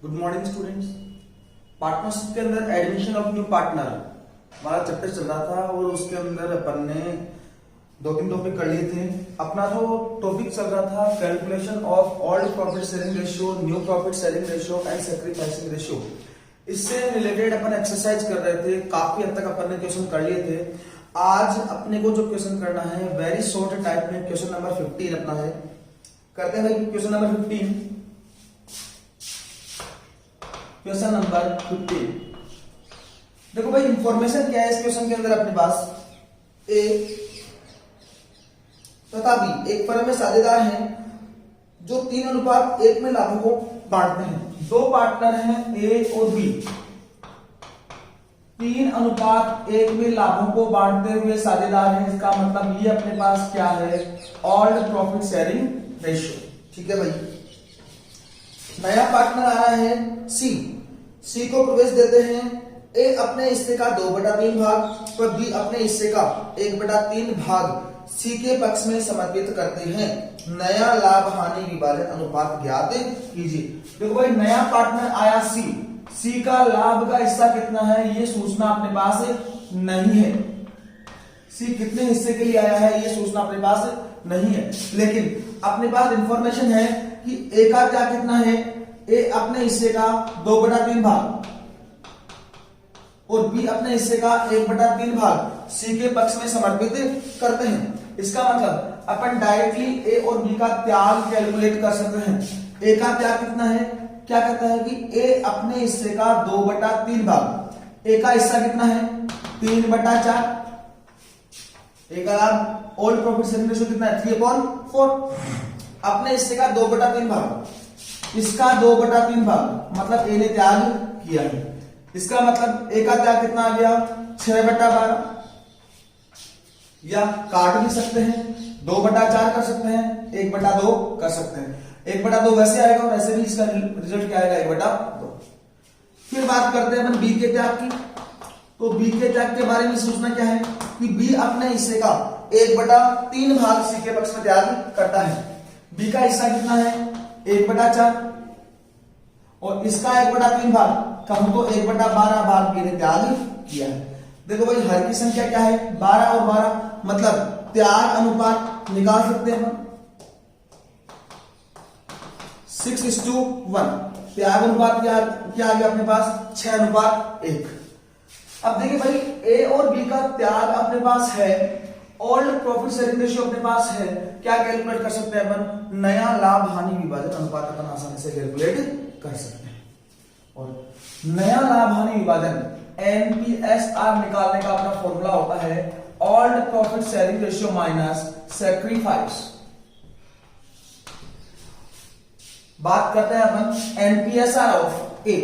Good morning students. Partnership के अंदर admission of new partner हमारा चैप्टर चल रहा था और उसके अंदर अपन ने 2-3 टॉपिक कर लिए थे। अपना जो टॉपिक चल रहा था calculation of old profit sharing ratio, new profit sharing ratio and sacrificing ratio, इससे रिलेटेड अपन एक्सरसाइज कर रहे थे। काफी हद तक अपन ने क्वेश्चन कर लिए थे। आज अपने को जो क्वेश्चन करना है वेरी शॉर्ट टाइप में क्वेश्चन नंबर 15 अपना है। करते हैं भाई क्वेश्चन नंबर 15। क्वेश्चन नंबर 15 देखो भाई, इंफॉर्मेशन क्या है इस क्वेश्चन के अंदर अपने पास। ए तथा बी एक फर्म में साझेदार हैं जो 3:1 में लाभों को बांटते हैं। दो पार्टनर हैं ए और बी, 3:1 में लाभों को बांटते हुए साझेदार हैं। इसका मतलब ये अपने पास क्या है, ओल्ड प्रॉफिट शेयरिंग रेशियो। ठीक है भाई। नया पार्टनर आ रहा है सी को प्रवेश देते हैं। ए अपने हिस्से का 2/3 भाग पर बी अपने हिस्से का 1/3 भाग सी के पक्ष में समर्पित करते हैं। नया लाभ हानि विभाजन अनुपात ज्ञात कीजिए। देखो भाई, नया पार्टनर आया सी का लाभ का हिस्सा कितना है ये सूचना अपने पास नहीं है। सी कितने हिस्से के लिए आया है ये सूचना अपने पास नहीं है, लेकिन अपने पास इंफॉर्मेशन है कि ए का क्या कितना है, ए अपने हिस्से का 2/3 भाग और बी अपने हिस्से का 1/3 भाग सी के पक्ष में समर्पित करते हैं। इसका मतलब अपन डायरेक्टली ए और बी का त्याग कैलकुलेट कर सकते हैं। ए का त्याग कितना है, क्या कहता है कि ए अपने हिस्से का 2/3 भाग, ए का हिस्सा कितना है 3/4, ए का लाभ ओल्ड प्रॉफिट शेयरिंग रेशियो कितना है 3/4, अपने हिस्से का 2/3 भाग, इसका 2/3 भाग, मतलब ए ने त्याग किया है। इसका मतलब ए का त्याग कितना आ गया 6/12, या काट भी सकते हैं 2/4 कर सकते हैं, 1/2 कर सकते हैं। 1/2 वैसे आएगा और ऐसे भी इसका रिजल्ट क्या आएगा 1/2। फिर बात करते हैं अपन बी के त्याग की। तो बी के त्याग के बारे में सूचना क्या है कि बी अपने हिस्से का 1/3 भाग सी के पक्ष में त्याग करता है। बी का हिस्सा कितना है 1/4 और इसका 1/3 भाग कहूं तो 1/12 भाग बी ने त्याग किया है। देखो भाई, हर की संख्या क्या है 12 और 12, मतलब त्याग अनुपात निकाल सकते हैं हम 6:1। त्याग अनुपात क्या आ गया अपने पास 6:1। अब देखिए भाई, ए और बी का त्याग अपने पास है, ओल्ड प्रॉफिट शेयरिंग रेशियो अपने पास है। क्या कैलकुलेट कर सकते हैं अपन, नया लाभ हानि विभाजन अनुपात अपन आसानी से कैलकुलेट कर सकते हैं। और नया लाभ हानि विभाजन NPSR निकालने का अपना फॉर्मूला होता है old profit sharing ratio minus sacrifice. बात करते हैं अपन NPSR ऑफ ए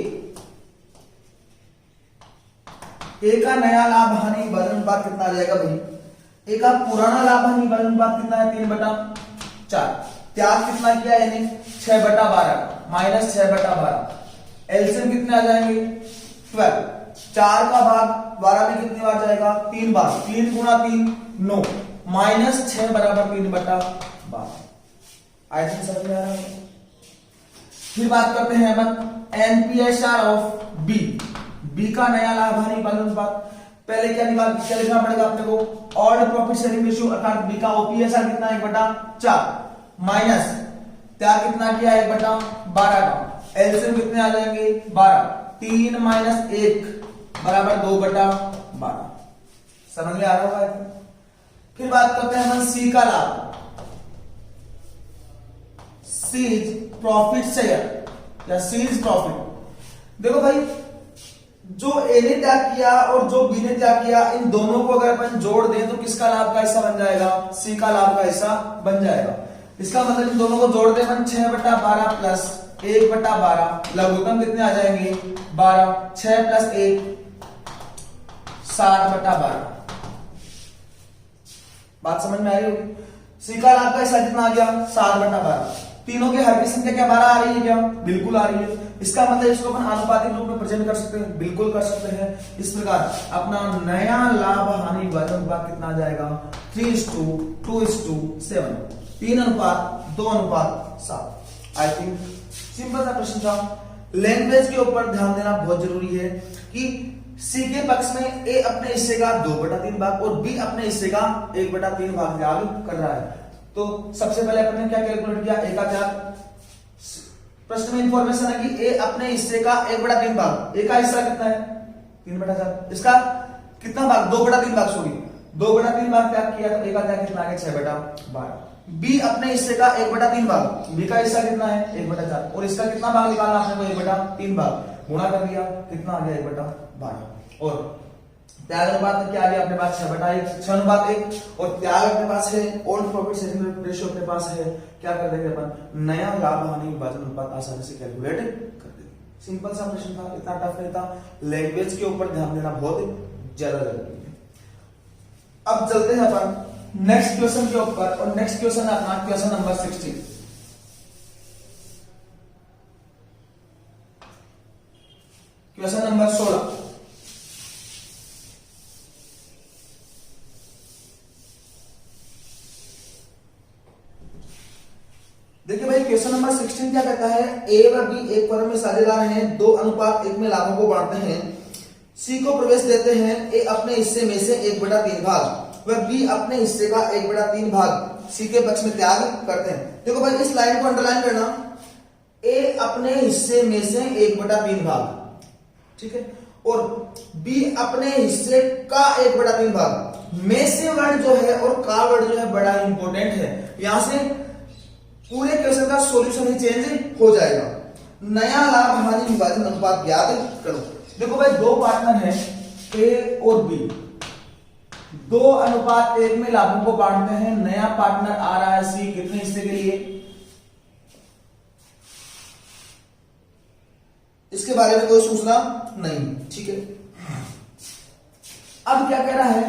का नया लाभ हानि विभाजन अनुपात कितना आ जाएगा भाई, ए का पुराना लाभ हानि विभाजन अनुपात कितना है 3/4, त्याग कितना किया यानी 6/12 माइनस 6/12, एलसीएम कितने आ जाएंगे 12, 4 का भाग 12 में कितनी बार जाएगा 3 बार, 3 गुणा 3 9, माइनस 6 बराबर 3/12। आई थिंक समझ में आ रहा है। फिर बात करते हैं अपन NPSR ऑफ बी का नया लाभ हानि विभाजन अनुपात। पहले क्या लिखना पड़ेगा अपने को, ओल्ड प्रॉफिट शेयरिंग रेशियो अर्थात बी का OPSR कितना 1/4 माइनस त्याग कितना किया 1/12 का, एलसीएम कितने आ जाएंगे 12, 3 माइनस 1 बराबर 2/12। समझ में आ रहा होगा। फिर बात करते हैं हम सी का लाभ, सीज प्रॉफिट शेयर या सीज प्रॉफिट। देखो भाई, जो ए ने त्याग किया और जो बी ने त्याग किया, इन दोनों को अगर अपन जोड़ दें तो किसका लाभ का हिस्सा बन जाएगा, सी का लाभ का हिस्सा बन जाएगा। इसका मतलब इन दोनों को जोड़ दें अपन 6/12 प्लस 1/12, लघुत्तम कितने आ जाएंगे 12, 6 प्लस 1 7/12। बात समझ में आई होगी। सी का लाभ का हिस्सा कितना आ गया 7/12। तीनों के हर की संख्या क्या 12 आ रही है क्या, बिल्कुल आ रही है। इसका मतलब इसको अपन आनुपातिक रूप में प्रेजेंट कर सकते हैं, बिल्कुल कर सकते हैं। इस प्रकार अपना नया लाभ हानि विभाजन अनुपात कितना आ जाएगा 3:2:7, 3:2:7। आई थिंक सिंपल सा प्रश्न था। लैंग्वेज के ऊपर ध्यान देना बहुत जरूरी है कि सी के पक्ष में ए अपने हिस्से का 2/3 भाग और बी अपने हिस्से का 1/3 भाग त्याग कर रहा है। तो सबसे पहले अपन ने क्या कैलकुलेट किया, ए का त्याग। प्रश्न में इंफॉर्मेशन है कि ए अपने हिस्से का 1/3 भाग, ए का हिस्सा कितना है 3/4, इसका कितना भाग 2/3 भाग, सॉरी 2/3 भाग त्याग किया तो ए का त्याग कितना आ गया 6/12। बी अपने हिस्से का 1/3 भाग, बी का हिस्सा कितना है 1/4 और इसका कितना भाग निकालना आपने को 1/3 भाग, गुणा कर दिया कितना आ गया 1/12 और त्याग अनुपात क्या आ गया अपने पास 6:1 और त्याग अपने पास है, ओल्ड प्रॉफिट शेयरिंग रेशियो अपने पास है। क्या कर देंगे अपन, नया लाभ हानि विभाजन अनुपात आसानी से कैलकुलेट कर देंगे। सिंपल सा प्रश्न था, इतना टफ नहीं था। लैंग्वेज के ऊपर ध्यान देना बहुत ज्यादा जरूरी है। अब चलते हैं अपन नेक्स्ट क्वेश्चन के ऊपर और नेक्स्ट क्वेश्चन है अपना क्वेश्चन नंबर 16। Question number 16। देखिए भाई क्वेश्चन नंबर 16 क्या कहता है, ए व बी एक फर्म में साझेदार हैं, 2:1 में लाभों को बांटते हैं, सी को प्रवेश देते हैं, ए अपने हिस्से में से 1/3 भाग वह बी अपने हिस्से का 1/3 भाग सी के पक्ष में त्याग करते हैं। देखो भाई इस लाइन को अंडरलाइन करना, ए अपने हिस्से में से 1/3 भाग, ठीक है, और बी अपने हिस्से का 1/3 भाग। में से वर्ड जो है और का वर्ड जो है बड़ा इंपॉर्टेंट है, यहां से पूरे क्वेश्चन का सॉल्यूशन ही चेंज हो जाएगा। नया लाभ हानि विभाजन अनुपात ज्ञात करो। देखो भाई दो पार्टनर हैं ए और बी, 2:1 में लाभों को बांटते हैं, नया पार्टनर आ रहा है सी कितने हिस्से के लिए, इसके बारे में कोई सूचना नहीं, ठीक है। अब क्या कह रहा है,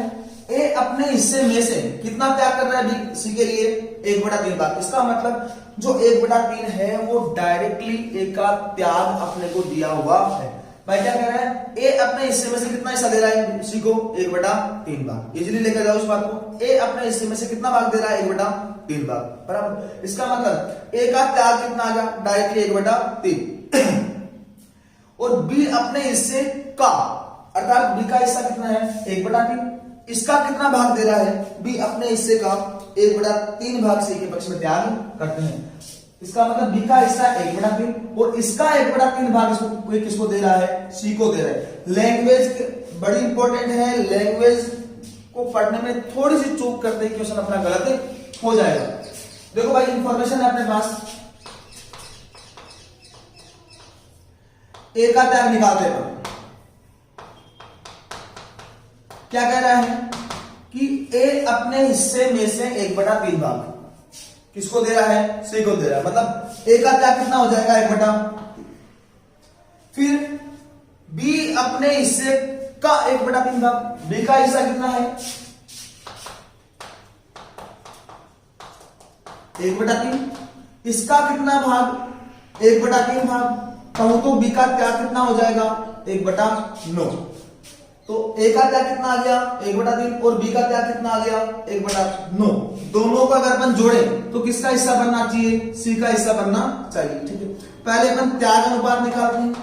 ए अपने हिस्से में से कितना त्याग कर रहा है बी सी के लिए 1/3 भाग। इसका मतलब जो 1/3 है वो डायरेक्टली ए का त्याग अपने को दिया हुआ है। भाई क्या कह रहा है, ए अपने हिस्से में से कितना हिस्सा दे रहा है सी को 1/3 भाग, इजीली लेकर जाओ इस बात को। ए अपने हिस्से में से कितना भाग दे रहा है 1/3 भाग, बराबर। इसका मतलब ए का त्याग कितना आ गया डायरेक्टली 1/3 और बी अपने हिस्से का अर्थात बी का हिस्सा कितना है 1/3, इसका कितना भाग दे रहा है बी अपने हिस्से का 1/3 भाग सी के पक्ष में त्याग करते हैं। इसका मतलब बी का हिस्सा 1/3 और इसका 1/3 भाग इसको कोई किसको दे रहा है सी को दे रहा है। लैंग्वेज बड़ी इंपॉर्टेंट है, लैंग्वेज को पढ़ने में थोड़ी सी चूक करते ही क्वेश्चन अपना गलत हो जाएगा। देखो भाई इंफॉर्मेशन है अपने पास, ए का त्याग निकालते हैं, क्या कह रहा है कि ए अपने हिस्से में से 1/3 भाग किसको दे रहा है सी को दे रहा है, मतलब ए का त्याग कितना हो जाएगा 1/3। फिर बी अपने हिस्से का 1/3 भाग, बी का हिस्सा कितना है 1/3, इसका कितना भाग 1/3 भाग, कहूं तो बी का त्याग कितना हो जाएगा 1/9। तो ए का त्याग कितना आ गया 1/3 और बी का त्याग कितना आ गया 1/9। दोनों को अगर अपन जोड़े तो किसका हिस्सा बनना चाहिए सी का हिस्सा बनना चाहिए, ठीक है। पहले अपन त्याग अनुपात निकालते हैं।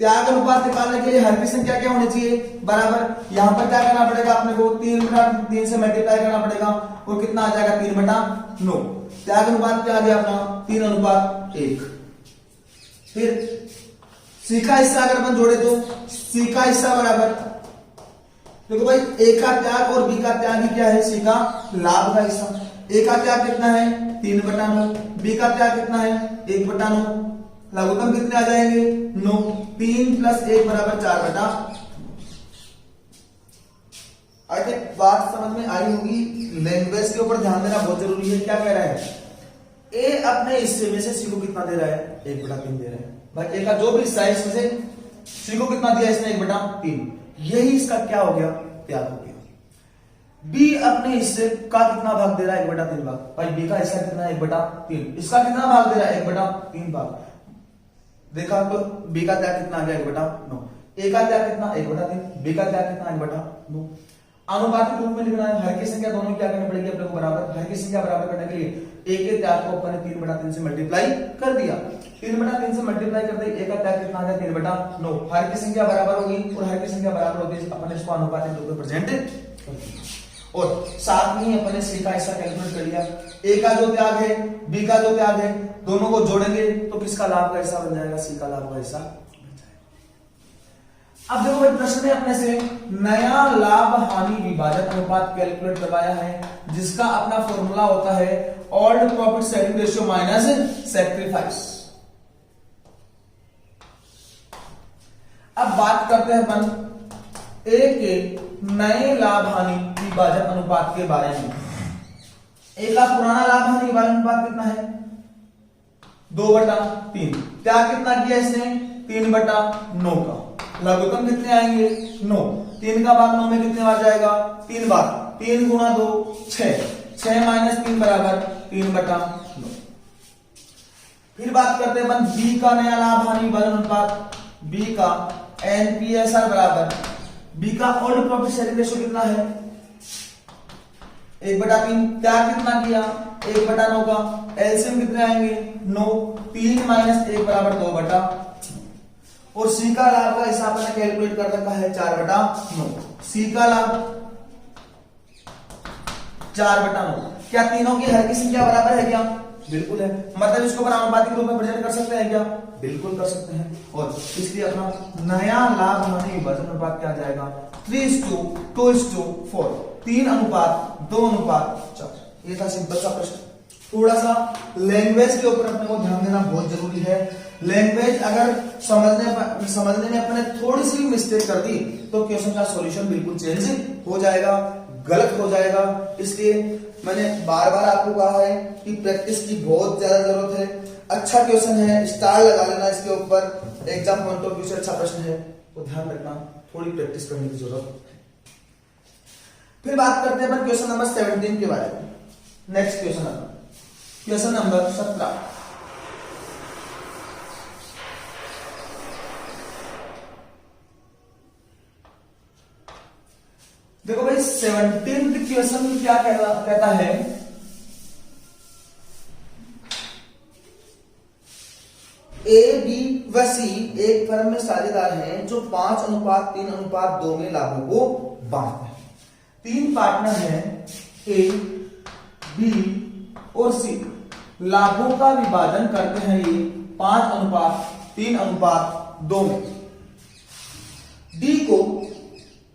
त्याग अनुपात निकालने के लिए हर की संख्या क्या होनी चाहिए बराबर। यहां पर क्या करना पड़ेगा अपने को 3 से मल्टीप्लाई करना पड़ेगा और कितना आ जाएगा 3/9। त्याग अनुपात क्या आ गया अपना 3:1। फिर सी का हिस्सा अगर अपन जोड़े तो सी का हिस्सा बराबर, देखो भाई ए का त्याग और बी का त्याग ही क्या है सी का लाभ का हिस्सा। ए का त्याग कितना है 3/9, बी का त्याग कितना है 1/9, लघुत्तम कितने आ जाएंगे 9, 3 + 1 = 4/। आई थिंक बात समझ में आई होगी। लैंग्वेज के ऊपर ध्यान देना बहुत जरूरी है। क्या कह रहा है ए अपने हिस्से में से सी को कितना दे रहा है 1/3 दे रहा है। भाई ए का जो भी हिस्सा है इसमें से सी को कितना दिया इसने 1/3, यही इसका क्या हो गया त्याग हो गया। बी अपने हिस्से का कितना भाग दे रहा है 1/3 भाग, भाई बी का हिस्सा कितना है 1/3, इसका कितना भाग दे रहा है 1/3 भाग। देखा तो बी का त्याग कितना आ गया 1/9, ए का त्याग कितना 1/3, बी का त्याग कितना 1/9। अनुपातिक रूप में लिखना है, हर की संख्या दोनों क्या करनी पड़ेगी अपने को बराबर। हर की संख्या बराबर करने के लिए ए के त्याग को अपन ने 3/3 से मल्टीप्लाई कर दिया। 3/3 से मल्टीप्लाई करते ए का त्याग कितना आ गया 3/9। हर की संख्या बराबर होगी और हर की संख्या बराबर होती है अपन ने इसको अनुपातिक रूप में प्रेजेंट कर दिया। और साथ में ही अपन ने सी का हिस्सा कैलकुलेट कर लिया। ए का जो त्याग है, बी का जो त्याग है, दोनों को जोड़ेंगे तो किसका लाभ का हिस्सा बन जाएगा, सी का लाभ का हिस्सा बन जाएगा। अब देखो भाई प्रश्न में अपने से नया लाभ हानि विभाजन अनुपात कैलकुलेट करवाया है, जिसका अपना फॉर्मूला होता है old profit sharing ratio minus sacrifice. अब बात करते हैं अपन ए के नए लाभ हानि विभाजन अनुपात के बारे में। ए का पुराना लाभ हानि विभाजन अनुपात कितना है 2/3। त्याग कितना किया इसने 3/9 का। लघुत्तम कितने आएंगे 9। 3 का भाग 9 में कितने बार जाएगा 3 बार। 3 गुणा 2 6। 6 माइनस 3 बराबर 3/9। फिर बात करते हैं अपन बी का नया लाभ हानि विभाजन अनुपात। बी का एनपीएसआर बराबर बी का ओल्ड प्रॉफिट शेयरिंग रेशियो कितना है 1/3। त्याग कितना किया 1/9 का। एलसीएम कितने आएंगे 9। 3 माइनस 1 बराबर 2/9। और सी का लाभ का हिसाब मैंने कैलकुलेट कर रखा है 4/9। सी का लाभ 4/9। क्या तीनों की हर की संख्या बराबर है क्या, बिल्कुल है। मतलब इसको अपन आनुपातिक रूप में प्रेजेंट कर सकते हैं क्या, बिल्कुल कर सकते हैं। और इसलिए अपना नया लाभ हानि विभाजन अनुपात क्या आ जाएगा 3:2:4। 3:2:4। ये था सिंपल सा प्रश्न। थोड़ा सा लैंग्वेज के ऊपर अपने को ध्यान देना बहुत जरूरी है। लैंग्वेज अगर समझने में अपने थोड़ी सी मिस्टेक कर दी तो क्वेश्चन का सॉल्यूशन बिल्कुल चेंज हो जाएगा, गलत हो जाएगा। इसलिए मैंने बार बार आपको कहा है कि प्रैक्टिस की बहुत ज्यादा जरूरत है। अच्छा क्वेश्चन है, स्टार लगा लेना इसके ऊपर। एग्जाम पॉइंट ऑफ व्यू से अच्छा प्रश्न है तो ध्यान रखना, थोड़ी प्रैक्टिस करने की जरूरत है। फिर बात करते हैं क्वेश्चन नंबर 17 के बारे में। Next question number 17। देखो भाई 17th क्वेश्चन क्या कहता है, ए बी व सी एक फर्म में साझेदार हैं जो 5:3:2 में लाभों को बांटते हैं। 3 पार्टनर हैं ए बी और सी। लाभों का विभाजन करते हैं ये 5:3:2 में। डी को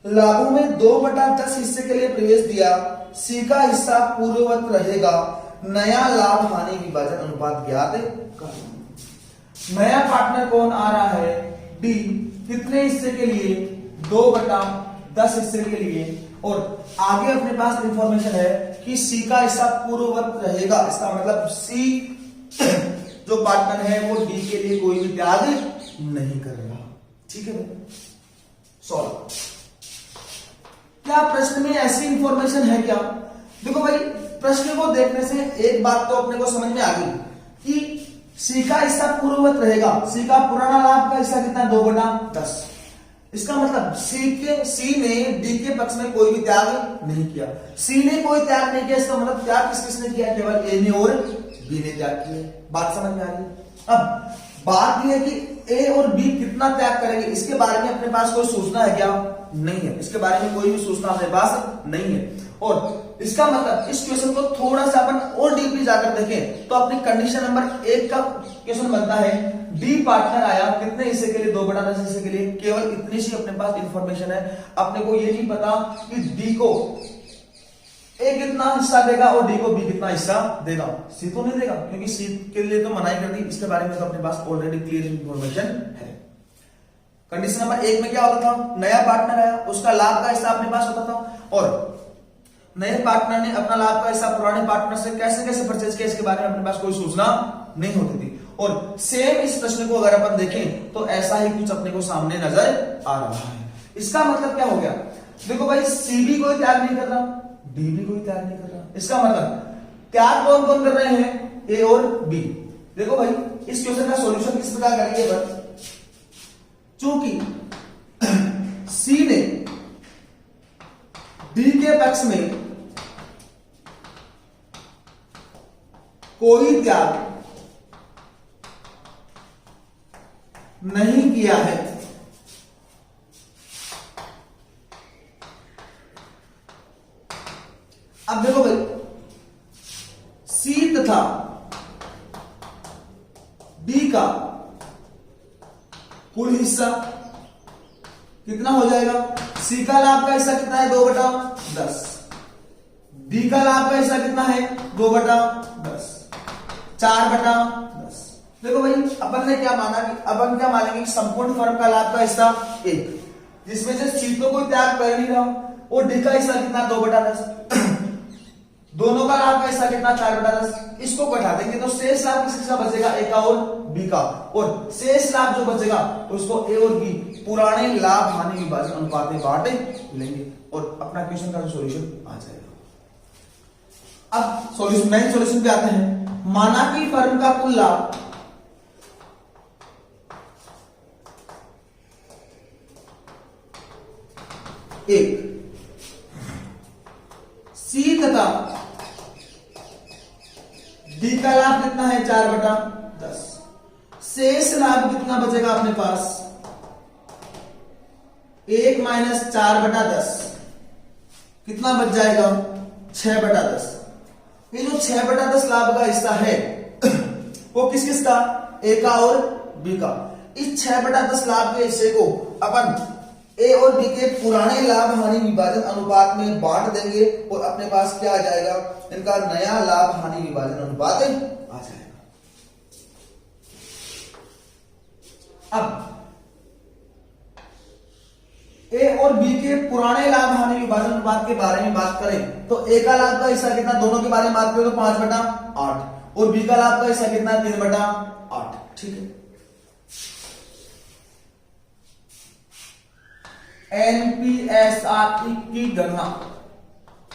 लाभों में 2/10 हिस्से के लिए प्रवेश दिया। सी का हिस्सा पूर्ववत रहेगा। नया लाभ हानि विभाजन अनुपात ज्ञात करें। नया पार्टनर कौन आ रहा है डी। कितने हिस्से के लिए 2/10 हिस्से के लिए। और आगे अपने पास इंफॉर्मेशन है कि सी का हिस्सा पूर्ववत रहेगा। इसका मतलब सी जो पार्टनर है वो डी के लिए कोई भी त्याग नहीं करेगा। ठीक है, सॉल्व। क्या प्रश्न में ऐसी इंफॉर्मेशन है क्या? देखो भाई प्रश्न को देखने से एक बात तो अपने को समझ में आ गई कि सी का हिस्सा पूर्ववत रहेगा। सी का पुराना लाभ का हिस्सा कितना 2/10। इसका मतलब सी ने डी के पक्ष में कोई भी त्याग नहीं किया। सी ने कोई त्याग नहीं किया, इसका मतलब त्याग किसने किया, केवल ए ने और बी ने त्याग किया। बात समझ में आ रही है। अब बात यह है कि ए और बी कितना त्याग करेंगे, इसके बारे में अपने पास कोई सूचना है क्या? नहीं है। इसके बारे में कोई भी सूचना अपने पास नहीं है। और इसका मतलब इस क्वेश्चन को थोड़ा सा अपन और डीपली जाकर देखें तो अपनी कंडीशन नंबर 1 का क्वेश्चन बनता है डी पार्टनर आया कितने हिस्से के लिए 2/10 हिस्से के लिए। केवल इतनी सी अपने पास इंफॉर्मेशन है। अपने को ये नहीं पता कि डी को ए कितना हिस्सा देगा और डी को बी कितना हिस्सा देगा। सी तो नहीं देगा क्योंकि सी के लिए तो मनाही कर दी। इसके बारे में तो अपने पास ऑलरेडी क्लियर इंफॉर्मेशन है। कंडीशन नंबर 1 में क्या होता था, नया पार्टनर आया उसका लाभ का हिस्सा अपने पास होता था और नए पार्टनर ने अपना लाभ का हिस्सा पुराने पार्टनर से कैसे कैसे परचेज किया इसके बारे में अपने पास कोई सूचना नहीं होती थी। और सेम इस प्रश्न को अगर अपन देखें तो ऐसा ही कुछ अपने को सामने नजर आ रहा है। इसका मतलब क्या हो गया, देखो भाई सी भी कोई त्याग नहीं कर रहा, डी भी कोई त्याग नहीं कर रहा। इसका मतलब त्याग कौन कौन कर रहे हैं, ए और बी। देखो भाई इस क्वेश्चन का सॉल्यूशन किस प्रकार करेंगे, चूंकि सी ने डी के पक्ष में कोई त्याग नहीं किया है। अब देखो भाई, सी तथा डी का कुल हिस्सा कितना हो जाएगा? सी का लाभ का हिस्सा कितना है? 2/10। डी का लाभ का हिस्सा कितना है? 2/10, 4/10। देखो भाई, अपन ने क्या माना कि अपन क्या मानेंगे कि संपूर्ण फर्म का लाभ का हिस्सा 1, जिसमें से सी तो कोई त्याग कर नहीं रहा, और डी का हिस्सा कितना? 2/10। दोनों का लाभ का हिस्सा कितना? 4/10। इसको घटा देंगे तो शेष लाभ किसका बचेगा? ए का और बी का, और शेष लाभ जो बचेगा उसको ए और बी पुराने लाभ हानि विभाजन अनुपात में बांट लेंगे, और अपना क्वेश्चन का सॉल्यूशन आ जाएगा। अब सॉल्यूशन, मेन सॉल्यूशन पे आते हैं। माना कि फर्म का कुल लाभ एक, सी तथा डी का लाभ कितना है? 4/10। शेष लाभ कितना बचेगा अपने पास? 1 - 4/10 कितना बच जाएगा? 6/10। ये जो 6/10 लाभ का हिस्सा है वो किस किस का? ए का और बी का। इस 6/10 लाभ के हिस्से को अपन ए और बी के पुराने लाभ हानि विभाजन अनुपात में बांट देंगे, और अपने पास क्या आ जाएगा? इनका नया लाभ हानि विभाजन अनुपात आ जाएगा। अब ए और बी के पुराने लाभ हानि विभाजन अनुपात के बारे में बात करें तो ए का लाभ का हिस्सा कितना? दोनों के बारे में बात करें तो 5/8, और बी का लाभ का हिस्सा कितना? 3/8। ठीक है। एनपीएसआर की गणना,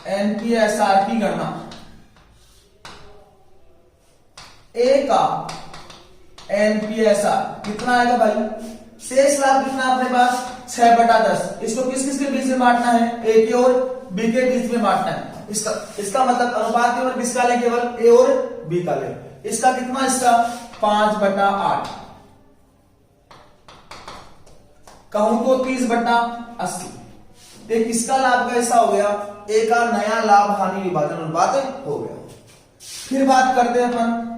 एनपीएसआर की गणना, ए का एनपीएसआर कितना आएगा भाई? शेष लाभ कितना अपने पास? 6/10। इसको किस किस के बीच में बांटना है? ए के और बी के बीच में बांटना है। इसका मतलब अनुपात केवल किसका ले? केवल ए और बी का ले। इसका कितना? इसका 5/8। कहूं तो 30/80। एक इसका लाभ का हिस्सा हो गया, ए का नया लाभ हानि विभाजन अनुपात हो गया। फिर बात करते हैं अपन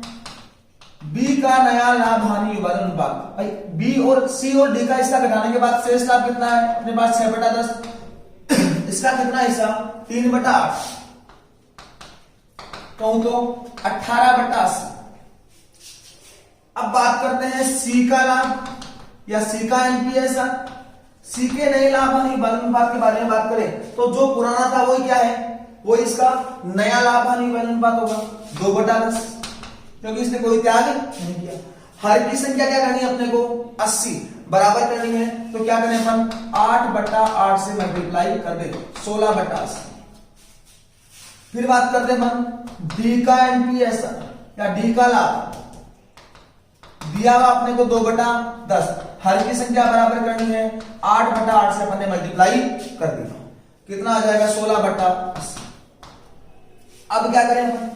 बी का नया लाभ हानि विभाजन अनुपात। भाई बी और सी और डी का हिस्सा घटाने के बाद शेष लाभ कितना है अपने पास? 6/10। इसका कितना हिस्सा? 3/8। कहूं तो 18/80। अब बात करते हैं सी का लाभ या सी का एनपीएसआर। सी के नए लाभ हानि विभाजन अनुपात के बारे में बात करें तो जो पुराना था वही क्या है? वो इसका नया लाभ हानि विभाजन अनुपात होगा 2/10, क्योंकि इसने कोई त्याग नहीं किया। हर की संख्या क्या करनी है अपने को? 80 बराबर करनी है, तो क्या करें अपन? 8/8 से मल्टीप्लाई कर दे, 16/80। फिर बात करते हैं अपन डी का एनपीएसआर या डी का लाभ। दिया हुआ अपने को 2/10, हर की संख्या बराबर करनी है, 8/8 से अपन ने मल्टीप्लाई कर दिया, कितना आ जाएगा? 16/80। अब क्या करें अपन?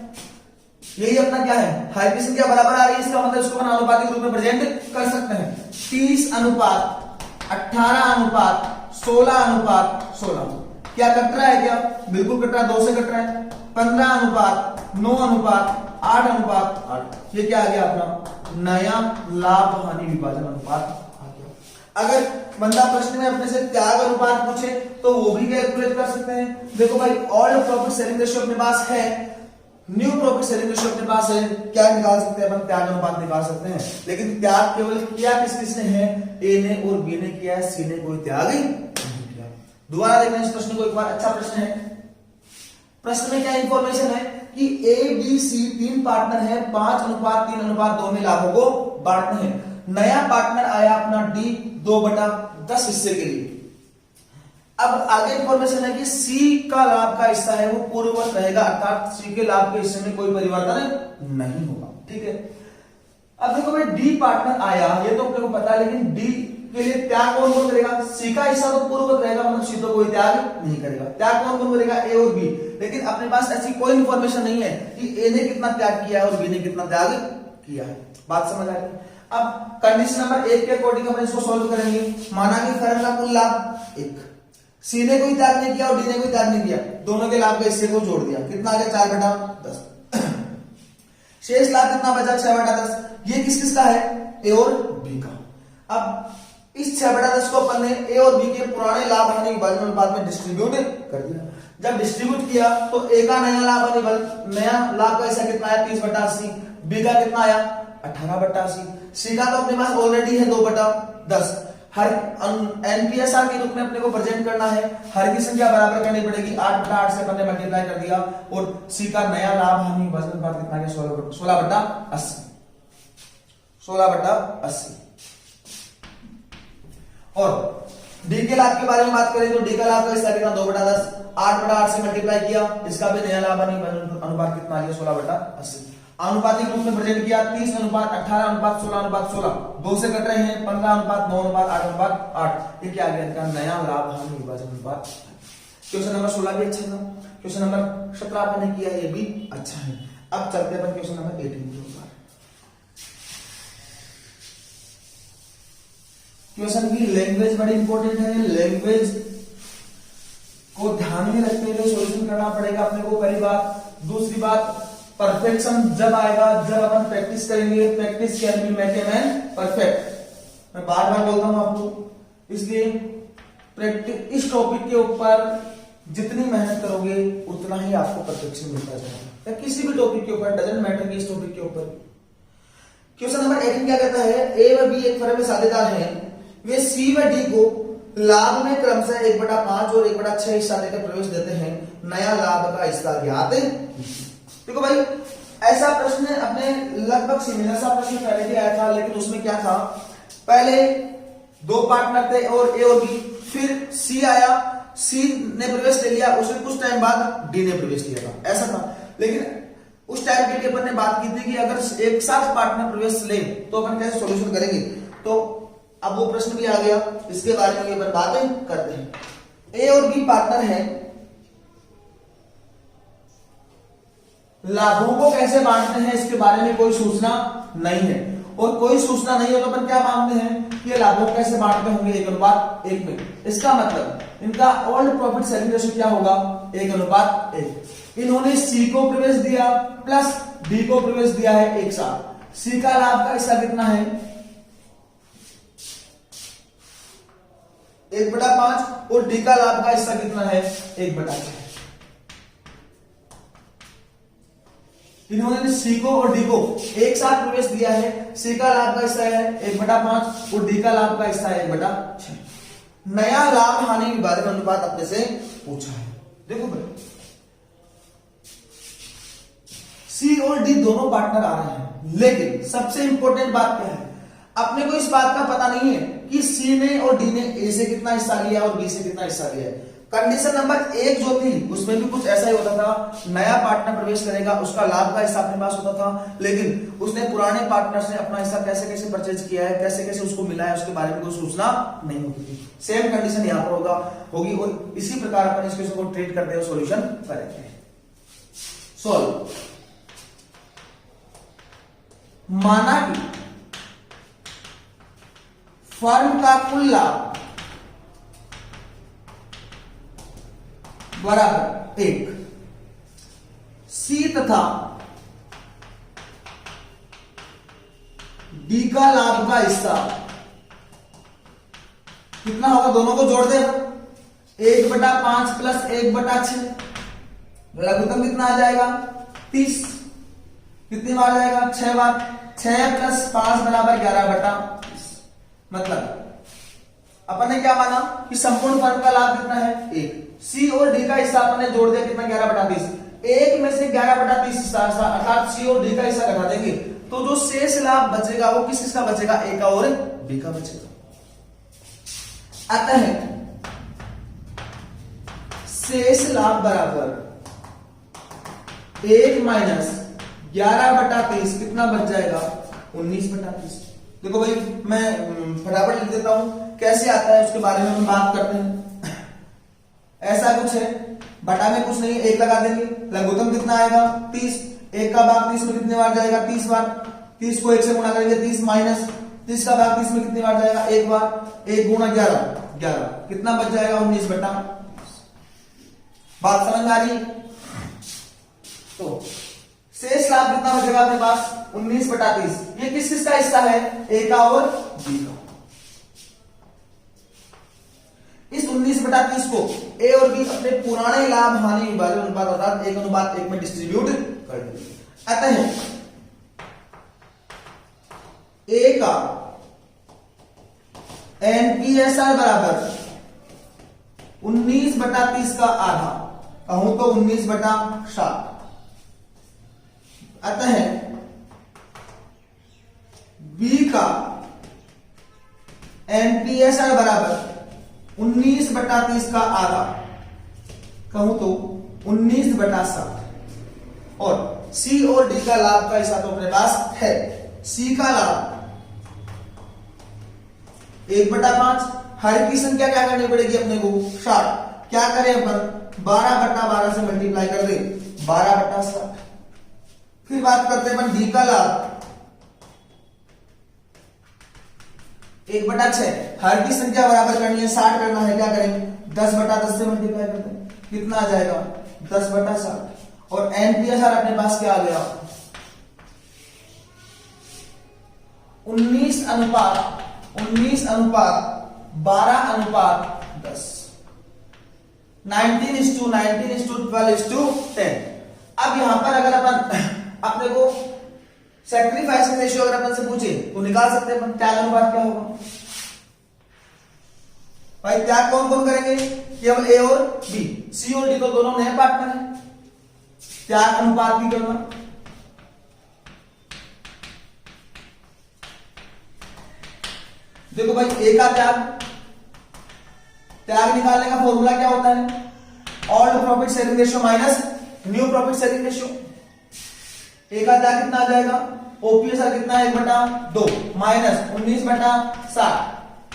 यही अपना क्या है? हर की संख्या बराबर आ रही है, इसका मतलब इसको अपन आनुपातिक रूप में प्रेजेंट कर सकते हैं। 30:18:16:16 क्या कट रहा है? क्या बिल्कुल कट रहा है, 2 से कट रहा है। 15:9:8:8। ये क्या आ गया अपना? नया लाभ हानि विभाजन अनुपात आ गया। अगर बंदा प्रश्न में अपने से त्याग अनुपात पूछे तो वो भी कैलकुलेट कर सकते हैं। देखो भाई, ऑल प्रॉफिट शेयरिंग रेशियो अपने पास है, न्यू प्रॉफिट शेयरिंग रेशियो अपने पास है, क्या निकाल सकते हैं अपन? त्याग अनुपात निकाल सकते हैं। लेकिन त्याग केवल किया किस किसने है? ए ने और बी ने किया है, सी ने कोई त्याग नहीं किया। दोबारा देखना इस प्रश्न को एक बार, अच्छा प्रश्न है। प्रश्न में क्या इंफॉर्मेशन है कि ए बी सी 3 पार्टनर है, 5:3:2 में लाभों को बांटने हैं। नया पार्टनर आया अपना डी 2/10 हिस्से के लिए। अब आगे इंफॉर्मेशन है कि सी का लाभ का हिस्सा है वो पूर्ववत रहेगा, अर्थात सी के लाभ के हिस्से में कोई परिवर्तन नहीं होगा। ठीक है। अब देखो भाई, डी पार्टनर आया, ये तो अपने को पता है, लेकिन डी के लिए त्याग कौन कौन करेगा? सी का हिस्सा तो पूर्ववत रहेगा, मतलब सी तो कोई त्याग नहीं करेगा। त्याग कौन कौन करेगा? ए और बी। लेकिन अपने पास ऐसी कोई इंफॉर्मेशन नहीं है कि ए ने कितना त्याग किया है और बी ने कितना त्याग किया है। बात समझ आ रही है? अब कंडीशन नंबर 1 के अकॉर्डिंग अपन इसको सॉल्व करेंगे। माना कि फर्म का कुल लाभ 1, सी ने कोई त्याग नहीं किया और डी ने कोई त्याग नहीं किया, दोनों के लाभ के हिस्से को जोड़ दिया, कितना आ गया? 4/10। शेष लाभ कितना बचा? 6/10। ये किस किस का है? ए और बी का। अब इस 6/10 को अपन ने ए और बी के पुराने लाभ हानि विभाजन अनुपात में डिस्ट्रीब्यूट कर दिया। जब डिस्ट्रीब्यूट किया तो ए का नया लाभ हानि नया लाभ का हिस्सा कितना आया? 30/80। बी का कितना आया? 18/80। सी का तो अपने पास ऑलरेडी है 2/10। हर एनपीएसआर के रूप में अपने को प्रेजेंट करना है, हर की संख्या बराबर करनी पड़ेगी। 8/8 से अपन ने मल्टीप्लाई कर दिया और सी का नया लाभ हानि विभाजन अनुपात कितना है? 16/80। 16/80। और डी के लाभ के बारे में बात करें तो डी का लाभ का हिस्सा कितना? 2/10। 8/8 से मल्टीप्लाई किया, इसका भी नया लाभ हानि विभाजन अनुपात कितना आ गया? 16/80। आनुपातिक रूप में प्रेजेंट किया 30:18:16:16। 2 से कट रहे हैं 15:9:8:8। ये क्या आ गया? इनका नया लाभ हानि विभाजन अनुपात। क्वेश्चन नंबर 16 भी अच्छा था। क्वेश्चन नंबर 17 आपने किया, ये भी अच्छा है। अब चलते हैं क्वेश्चन नंबर 18 के ऊपर। क्वेश्चन की लैंग्वेज बड़ी इंपॉर्टेंट है। लैंग्वेज को ध्यान में रखते हुए सॉल्यूशन करना पड़ेगा अपने को, पहली बात। दूसरी बात, परफेक्शन जब आएगा जब अपन प्रैक्टिस करेंगे। Practice can be make a man perfect. मैं बार बार बोलता हूं आपको, इसलिए प्रैक्टिस इस टॉपिक के ऊपर जितनी मेहनत करोगे उतना ही आपको परफेक्शन मिलता जाएगा, या किसी भी टॉपिक के ऊपर, डजंट मैटर कि इस टॉपिक के ऊपर। क्वेश्चन नंबर 18 क्या कहता है? ए व बी एक फर्म में साझेदार हैं, वे सी व डी को लाभ में क्रमशः 1/5 और 1/6 हिस्सा देकर प्रवेश देते हैं। नया लाभ का हिस्सा ज्ञात। देखो भाई, ऐसा प्रश्न अपने लगभग सिमिलर सा प्रश्न पहले भी आया था, लेकिन उसमें क्या था? पहले 2 पार्टनर थे और ए और बी, फिर सी आया, सी ने प्रवेश ले लिया, उसके कुछ टाइम बाद डी ने प्रवेश लिया था, ऐसा था। लेकिन उस टाइम के लिए अपन ने बात की थी कि अगर एक साथ पार्टनर प्रवेश ले तो अपन कैसे सॉल्यूशन करेंगे। तो अब वो प्रश्न भी आ गया, इसके बारे में अपन बात करते हैं। ए और बी पार्टनर हैं, लाभों को कैसे बांटते हैं इसके बारे में कोई सूचना नहीं है, और कोई सूचना नहीं है तो अपन क्या मानते हैं कि लाभों को कैसे बांटते होंगे? 1:1 में। इसका मतलब इनका ओल्ड प्रॉफिट शेयरिंग रेशियो क्या होगा? 1:1। इन्होंने सी को प्रवेश दिया प्लस डी को प्रवेश दिया है एक साथ। सी का लाभ का हिस्सा कितना है? 1/5 और डी का लाभ का हिस्सा कितना है? 1/6। इन्होंने सी को और डी को एक साथ प्रवेश दिया है। सी का लाभ का हिस्सा है 1/5 और डी का लाभ का हिस्सा है 1/6। नया लाभ हानि विभाजन अनुपात अपने से पूछा है। देखो भाई, सी और डी दोनों पार्टनर आ रहे हैं, लेकिन सबसे इंपॉर्टेंट बात क्या है? अपने को इस बात का पता नहीं है कि सी ने और डी ने ए से कितना हिस्सा लिया और बी से कितना हिस्सा लिया है। कंडीशन नंबर 1 जो थी उसमें भी कुछ ऐसा ही होता था, नया पार्टनर प्रवेश करेगा, उसका लाभ का हिस्सा अपने पास होता था, लेकिन उसने पुराने पार्टनर से अपना हिस्सा कैसे कैसे परचेज किया है, कैसे कैसे उसको मिला है, उसके बारे में कोई सूचना नहीं होती थी। सेम कंडीशन यहां पर होगी और इसी प्रकार अपन इस क्वेश्चन को ट्रीट करते हुए सॉल्यूशन करेंगे। सॉल्व। माना कि फर्म का कुल लाभ बराबर 1, सी तथा डी का लाभ का हिस्सा कितना होगा? दोनों को जोड़ दे, 1/5 प्लस 1/6, लघुत्तम कितना आ जाएगा? 30। कितनी बार जाएगा? 6 बार। 6 प्लस 5 बराबर 11/30। मतलब अपन ने क्या माना कि संपूर्ण फर्म का लाभ कितना है? 1। सी और डी का हिस्सा अपन ने जोड़ दिया कितना? 11/30। 1 में से 11/30 हिस्सा अर्थात सी और डी का हिस्सा घटा देंगे तो जो शेष लाभ बचेगा वो किस किसका बचेगा? ए का और बी का बचेगा। अतः शेष लाभ बराबर 1 - 11/30 कितना बच जाएगा? 19/30। देखो भाई मैं फटाफट लिख देता हूं, कैसे आता है उसके बारे में हम बात करते हैं। ऐसा कुछ है, बटा में कुछ नहीं, एक लगा देंगे, लघुत्तम कितना आएगा 30, एक का भाग 30 में कितने बार जाएगा 30 बार, 30 को 1 से गुणा करेंगे 30 माइनस 30 का भाग 30 में कितनी बार जाएगा एक बार, 1 गुणा 11 कितना बच जाएगा 19 बटा। बात समझ आ रही? तो शेष लाभ कितना बचेगा अपने पास 19 बटा 30। ये किस किस का हिस्सा है, ए का और बी का। इस 19 बटा 30 को ए और बी अपने पुराने लाभ हानि विभाजन अनुपात अर्थात 1:1 में डिस्ट्रीब्यूट कर देंगे। अतः ए का एनपीएसआर बराबर 19 बटा 30 का आधा, कहूं तो 19 बटा 60। अतः बी का एनपीएसआर बराबर 19 बटा 30 का आधा, कहूं तो 19 बटा 60। और सी और डी का लाभ का हिस्सा तो अपने पास है। सी का लाभ 1/5, हर की संख्या क्या करनी पड़ेगी अपने को 60। क्या करें अपन 12/12 से मल्टीप्लाई कर दें 12/60। फिर बात करते हैं अपन डी का लाभ 1/6, हर की संख्या बराबर करनी है 60 करना है, क्या करेंगे 10/10 से मल्टीप्लाई करते हैं, कितना आ जाएगा 10/60। और एनपीएसआर अपने पास क्या आ गया 19:12:10, 19:12:10। अब यहां पर अगर अपन अपने को सैक्रिफाइसिंग रेशियो अगर अपन से पूछे तो निकाल सकते हैं अपन त्याग अनुपात क्या होगा। भाई त्याग कौन कौन करेंगे, केवल ए और बी, सी और डी तो दोनों नए पार्टनर हैं। त्याग अनुपात की गणना देखो भाई, ए का त्याग निकालने का फॉर्मूला क्या होता है, old profit sharing ratio minus new profit sharing ratio. A का त्याग कितना आ जाएगा, ओपीएसआर कितना है 1/2 माइनस 19/60,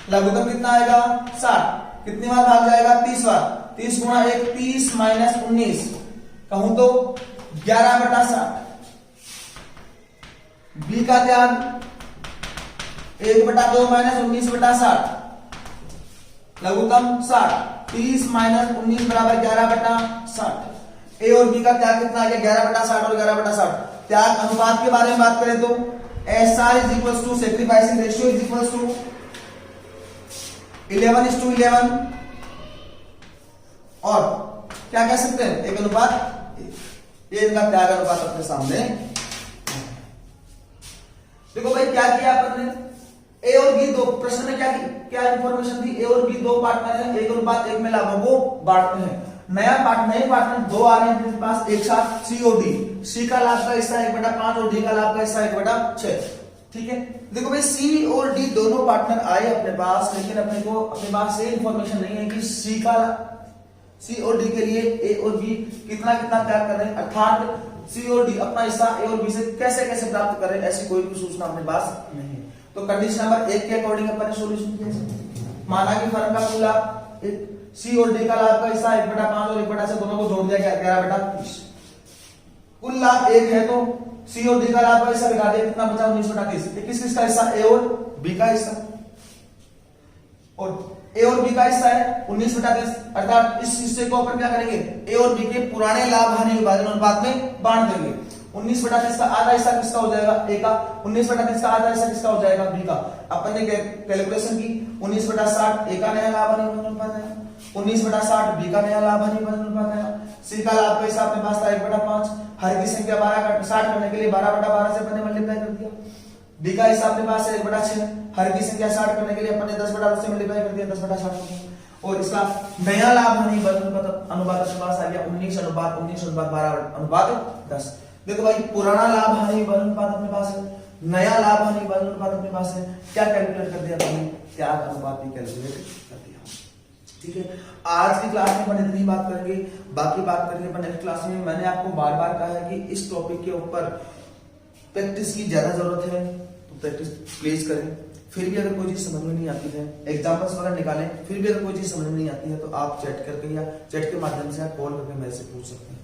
लघुत्तम कितना आएगा 60, कितनी बार भाग जाएगा 30 बार, 30 गुणा 1 30 माइनस 19, कहूं तो 11/60। बी का त्याग 1/2 माइनस 19/60, लघुत्तम 60, 30 माइनस 19 बराबर 11/60। ए और बी का त्याग कितना आ गया 11/60 और 11/60। त्याग अनुपात के बारे में बात करें तो SR is equals to sacrificing ratio is equals to 11:11। और क्या कह सकते हैं, एक अनुपात ये इनका त्याग अनुपात अपने सामने। देखो भाई क्या किया अपन ने, ए और बी दो, प्रश्न में क्या इंफॉर्मेशन दी, ए और बी दो पार्टनर हैं, 1:1 में लाभों को बांटते हैं। नए पार्टनर दो आ रहे हैं अपने पास एक साथ, सी और डी। सी का लाभ का हिस्सा 1/5 और डी का लाभ का हिस्सा 1/6। ठीक है, देखो भाई सी और डी दोनों पार्टनर आए अपने पास, लेकिन अपने पास ये इंफॉर्मेशन नहीं है कि सी और डी के लिए ए और बी कितना कितना त्याग कर रहे हैं, अर्थात सी और डी अपना हिस्सा ए और बी से कैसे कैसे प्राप्त कर रहे हैं, ऐसी कोई भी सूचना अपने पास नहीं है। तो कंडीशन नंबर 1 के अकॉर्डिंग अपन ने सॉल्यूशन किया। माना कि फर्म का कुल लाभ सी और डी का लाभ का हिस्सा 1/5 और 1/6 दोनों को जोड़ दिया गया 11/30। कुल लाभ 1 है तो सी और डी का लाभ का हिस्सा लगा दिया, कितना बचा 19/30। किसका हिस्सा, ए और बी का हिस्सा, और ए और बी का हिस्सा है 19/30। अर्थात इस हिस्से को अपन क्या करेंगे, ए और बी के पुराने लाभ हानि विभाजन अनुपात में बांट देंगे। 19/30 का आधा हिस्सा किसका हो जाएगा, ए का। 19/30 का आधा हिस्सा किसका हो जाएगा, बी का। अपन ने कैलकुलेशन की 19/60 ए का नया लाभ हानि विभाजन अनुपात है, 19/60 बी का नया लाभ हानि विभाजन अनुपात है। सी का लाभ का हिस्सा अपने पास था 1/5, हर की संख्या 60 करने के लिए 12/12 से अपन ने मल्टीप्लाई कर दिया। डी का हिस्सा अपने पास है 1/6, हर की संख्या 60 करने के लिए अपन ने 10/10 से मल्टीप्लाई कर दिया 10/60। और इसका नया लाभ हानि विभाजन अनुपात अपने पास आ गया 19:12:10। देखो भाई, पुराना लाभ हानि विभाजन अनुपात अपने पास है, नया लाभ हानि विभाजन अनुपात अपने पास है। क्या कैलकुलेट कर दिया हमने, त्याग अनुपात भी कैलकुलेट कर दिया। ठीक है, आज की क्लास में अपन इतनी बात करेंगे, बाकी बात करेंगे अपन नेक्स्ट क्लास में। मैंने आपको बार बार कहा है कि इस टॉपिक के ऊपर प्रैक्टिस की ज्यादा जरूरत है, तो प्रैक्टिस प्लीज करें। फिर भी अगर कोई चीज समझ में नहीं आती है, एग्जाम्पल्स वगैरह निकालें, फिर भी अगर कोई चीज समझ में नहीं आती है तो आप चैट करके या चैट के माध्यम से आप कॉल करके मेरे से पूछ सकते हैं।